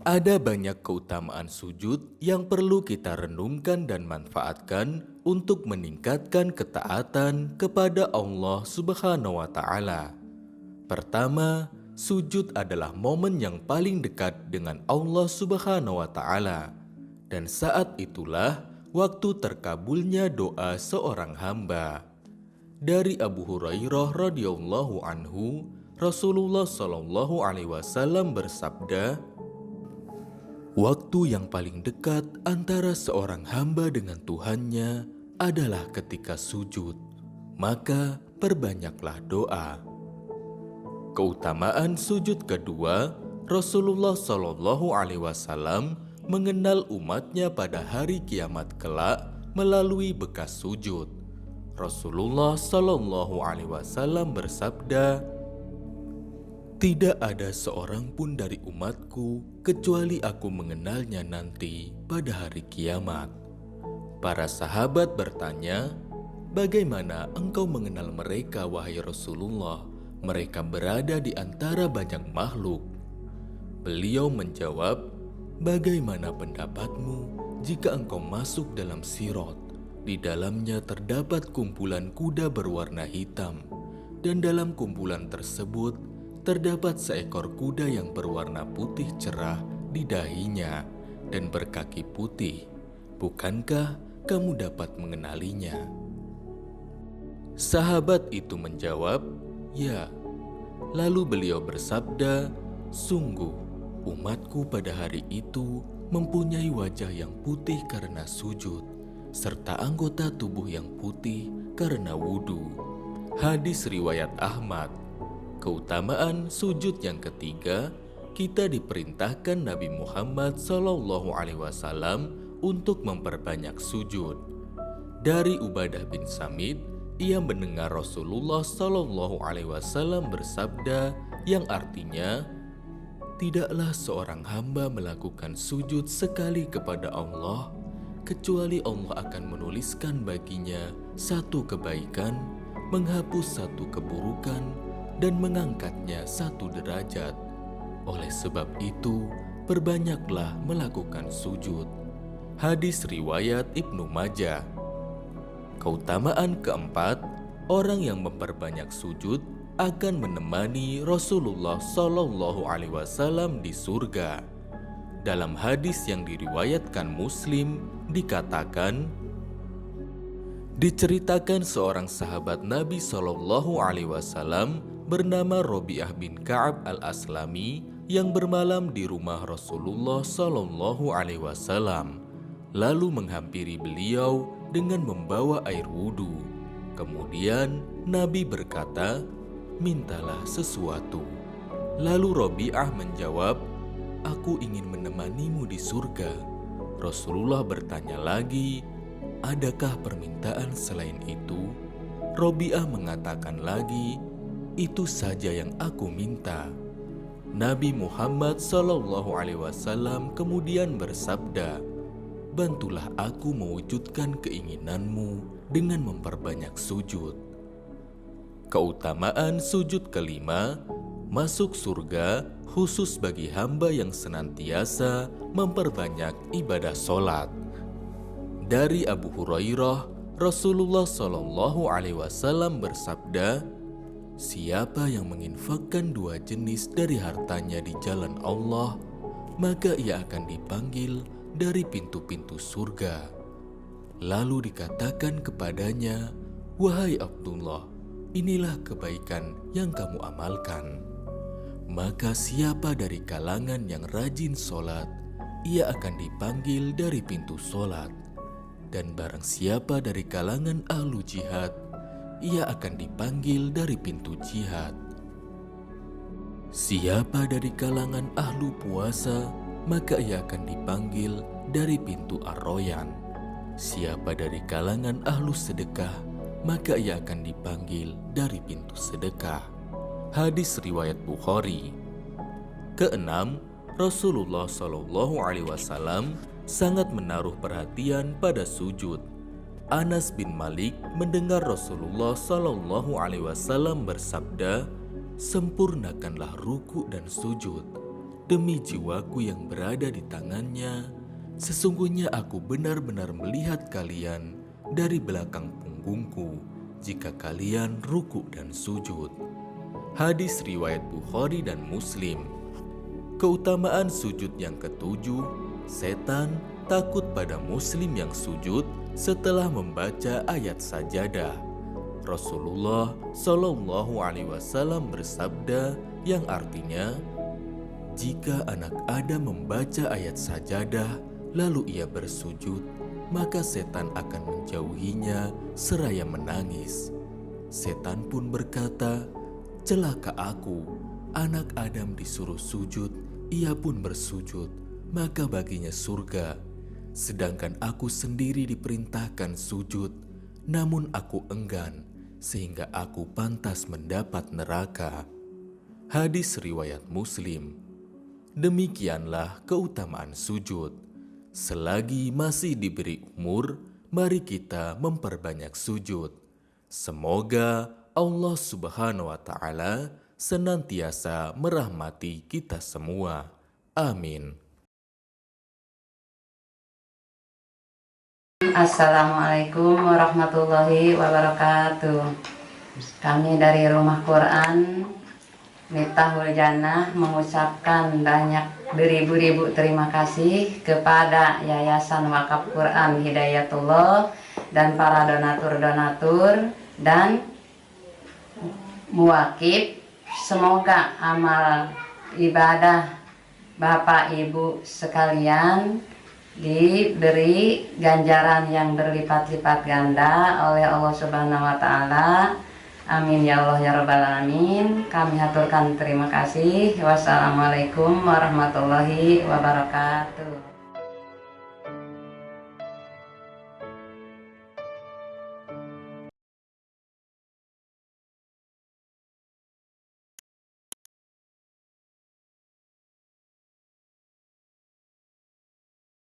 Ada banyak keutamaan sujud yang perlu kita renungkan dan manfaatkan untuk meningkatkan ketaatan kepada Allah Subhanahu wa Ta'ala. Pertama, sujud adalah momen yang paling dekat dengan Allah Subhanahu wa Ta'ala, dan saat itulah waktu terkabulnya doa seorang hamba. Dari Abu Hurairah radhiyallahu anhu, Rasulullah Shallallahu alaihi wasallam bersabda, waktu yang paling dekat antara seorang hamba dengan Tuhannya adalah ketika sujud, maka perbanyaklah doa. Keutamaan sujud kedua, Rasulullah Shallallahu alaihi wasallam mengenal umatnya pada hari kiamat kelak melalui bekas sujud. Rasulullah Shallallahu alaihi wasallam bersabda, tidak ada seorang pun dari umatku kecuali aku mengenalnya nanti pada hari kiamat. Para sahabat bertanya, bagaimana engkau mengenal mereka wahai Rasulullah? Mereka berada di antara banyak makhluk. Beliau menjawab, bagaimana pendapatmu jika engkau masuk dalam Sirat? Di dalamnya terdapat kumpulan kuda berwarna hitam, dan dalam kumpulan tersebut terdapat seekor kuda yang berwarna putih cerah di dahinya dan berkaki putih. Bukankah kamu dapat mengenalinya? Sahabat itu menjawab, ya. Lalu beliau bersabda, sungguh umatku pada hari itu mempunyai wajah yang putih karena sujud, serta anggota tubuh yang putih karena wudhu. Hadis riwayat Ahmad. Keutamaan sujud yang ketiga, kita diperintahkan Nabi Muhammad SAW untuk memperbanyak sujud. Dari Ubadah bin Samit, ia mendengar Rasulullah SAW bersabda yang artinya, tidaklah seorang hamba melakukan sujud sekali kepada Allah, kecuali Allah akan menuliskan baginya satu kebaikan, menghapus satu keburukan, dan mengangkatnya satu derajat. Oleh sebab itu, perbanyaklah melakukan sujud. Hadis riwayat Ibnu Majah. Keutamaan keempat, orang yang memperbanyak sujud akan menemani Rasulullah Shallallahu alaihi wasallam di surga. Dalam hadis yang diriwayatkan Muslim dikatakan, diceritakan seorang sahabat Nabi Shallallahu alaihi wasallam bernama Robi'ah bin Ka'ab al-Aslami yang bermalam di rumah Rasulullah Shallallahu alaihi wasallam, lalu menghampiri beliau dengan membawa air wudhu. Kemudian Nabi berkata, mintalah sesuatu. Lalu Robi'ah menjawab, aku ingin menemanimu di surga. Rasulullah bertanya lagi, adakah permintaan selain itu? Robi'ah mengatakan lagi, itu saja yang aku minta. Nabi Muhammad SAW kemudian bersabda, bantulah aku mewujudkan keinginanmu dengan memperbanyak sujud. Keutamaan sujud kelima, masuk surga khusus bagi hamba yang senantiasa memperbanyak ibadah sholat. Dari Abu Hurairah, Rasulullah SAW bersabda, siapa yang menginfakkan dua jenis dari hartanya di jalan Allah, maka ia akan dipanggil dari pintu-pintu surga. Lalu dikatakan kepadanya, wahai Abdullah, inilah kebaikan yang kamu amalkan. Maka siapa dari kalangan yang rajin sholat, ia akan dipanggil dari pintu sholat. Dan barang siapa dari kalangan ahlu jihad, ia akan dipanggil dari pintu jihad. Siapa dari kalangan ahlu puasa, maka ia akan dipanggil dari pintu Ar-Royan. Siapa dari kalangan ahlu sedekah, maka ia akan dipanggil dari pintu sedekah. Hadis riwayat Bukhari. Keenam, Rasulullah SAW sangat menaruh perhatian pada sujud. Anas bin Malik mendengar Rasulullah SAW bersabda, sempurnakanlah ruku dan sujud, demi jiwaku yang berada di tangannya, sesungguhnya aku benar-benar melihat kalian dari belakang punggungku jika kalian ruku dan sujud. Hadis riwayat Bukhari dan Muslim. Keutamaan sujud yang ketujuh, setan takut pada muslim yang sujud setelah membaca ayat sajadah. Rasulullah Shallallahu Alaihi Wasallam bersabda yang artinya, jika anak Adam membaca ayat sajadah lalu ia bersujud, maka setan akan menjauhinya seraya menangis. Setan pun berkata, celaka aku, anak Adam disuruh sujud, ia pun bersujud, maka baginya surga. Sedangkan aku sendiri diperintahkan sujud, namun aku enggan, sehingga aku pantas mendapat neraka. Hadis riwayat Muslim. Demikianlah keutamaan sujud. Selagi masih diberi umur, mari kita memperbanyak sujud. Semoga Allah Subhanahu wa Ta'ala senantiasa merahmati kita semua. Amin. Assalamualaikum warahmatullahi wabarakatuh. Kami dari Rumah Quran Miftahul Jannah mengucapkan banyak beribu-ribu terima kasih kepada Yayasan Wakaf Quran Hidayatullah dan para donatur-donatur dan muwakif. Semoga amal ibadah Bapak Ibu sekalian diberi ganjaran yang berlipat-lipat ganda oleh Allah Subhanahu wa Ta'ala. Amin ya Allah ya Rabbal Alamin. Kami haturkan terima kasih. Wassalamualaikum warahmatullahi wabarakatuh.